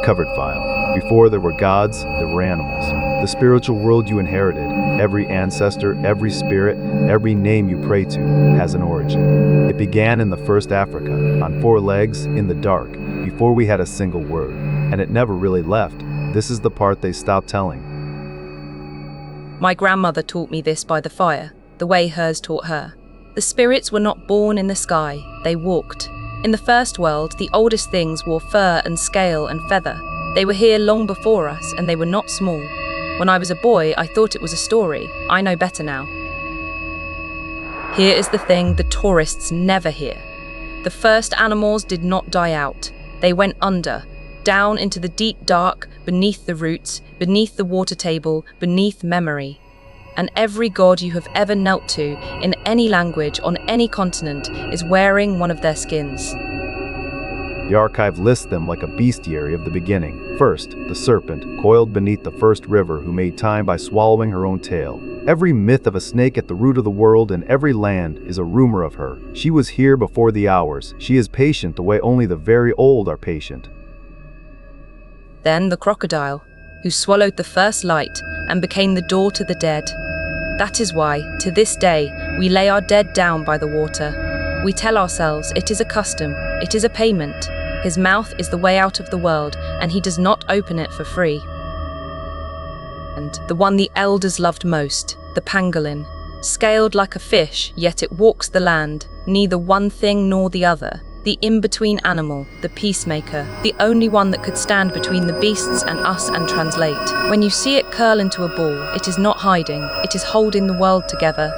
covered file. Before there were gods, there were animals. The spiritual world you inherited, every ancestor, every spirit, every name you pray to, has an origin. It began in the first Africa, on 4 legs, in the dark, before we had a single word. And it never really left. This is the part they stopped telling. My grandmother taught me this by the fire, the way hers taught her. The spirits were not born in the sky, they walked. In the first world, the oldest things wore fur and scale and feather. They were here long before us, and they were not small. When I was a boy, I thought it was a story. I know better now. Here is the thing the tourists never hear. The first animals did not die out. They went under, down into the deep dark, beneath the roots, beneath the water table, beneath memory. And every god you have ever knelt to, in any language, on any continent, is wearing one of their skins. The archive lists them like a bestiary of the beginning. First, the serpent, coiled beneath the first river, who made time by swallowing her own tail. Every myth of a snake at the root of the world in every land is a rumor of her. She was here before the hours. She is patient the way only the very old are patient. Then the crocodile, who swallowed the first light and became the door to the dead. That is why, to this day, we lay our dead down by the water. We tell ourselves it is a custom, it is a payment. His mouth is the way out of the world, and he does not open it for free. And the one the elders loved most, the pangolin, scaled like a fish, yet it walks the land, neither one thing nor the other. The in-between animal, the peacemaker, the only one that could stand between the beasts and us and translate. When you see it curl into a ball, it is not hiding, it is holding the world together.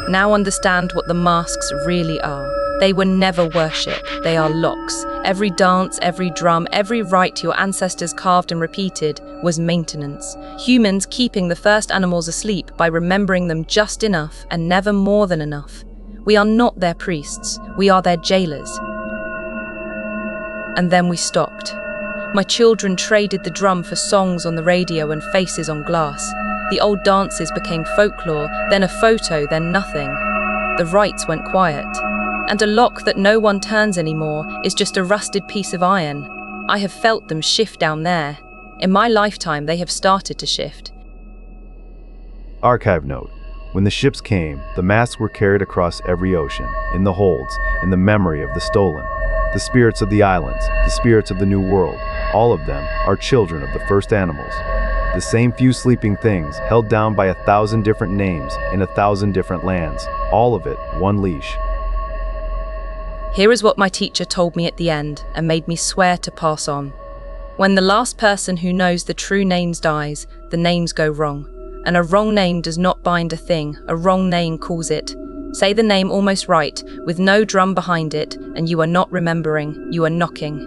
Now understand what the masks really are. They were never worship, they are locks. Every dance, every drum, every rite your ancestors carved and repeated was maintenance. Humans keeping the first animals asleep by remembering them just enough and never more than enough. We are not their priests, we are their jailers. And then we stopped. My children traded the drum for songs on the radio and faces on glass. The old dances became folklore, then a photo, then nothing. The rites went quiet. And a lock that no one turns anymore is just a rusted piece of iron. I have felt them shift down there. In my lifetime, they have started to shift. Archive note. When the ships came, the masks were carried across every ocean, in the holds, in the memory of the stolen. The spirits of the islands, the spirits of the new world, all of them are children of the first animals. The same few sleeping things, held down by 1,000 different names, in 1,000 different lands, all of it one leash. Here is what my teacher told me at the end, and made me swear to pass on. When the last person who knows the true names dies, the names go wrong. And a wrong name does not bind a thing, a wrong name calls it. Say the name almost right, with no drum behind it, and you are not remembering, you are knocking.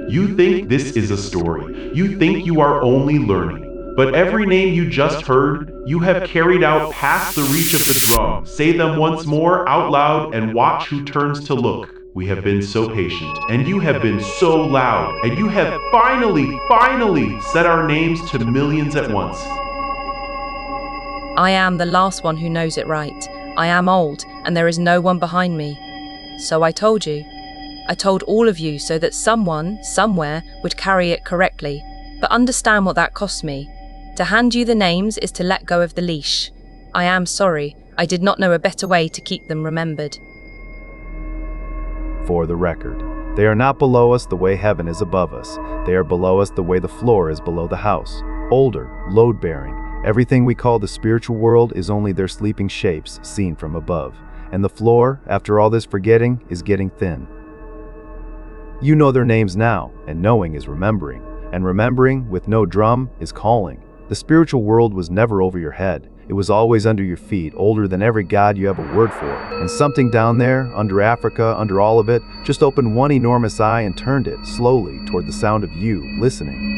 You think this is a story. You think you are only learning. But every name you just heard, you have carried out past the reach of the drum. Say them once more out loud and watch who turns to look. We have been so patient, and you have been so loud, and you have finally said our names to millions at once. I am the last one who knows it right. I am old, and there is no one behind me. So I told you. I told all of you so that someone, somewhere, would carry it correctly. But understand what that cost me. To hand you the names is to let go of the leash. I am sorry. I did not know a better way to keep them remembered. For the record, they are not below us the way heaven is above us. They are below us the way the floor is below the house. Older, load-bearing. Everything we call the spiritual world is only their sleeping shapes seen from above. And the floor, after all this forgetting, is getting thin. You know their names now, and knowing is remembering. And remembering, with no drum, is calling. The spiritual world was never over your head. It was always under your feet, older than every god you have a word for. And something down there, under Africa, under all of it, just opened one enormous eye and turned it, slowly, toward the sound of you, listening.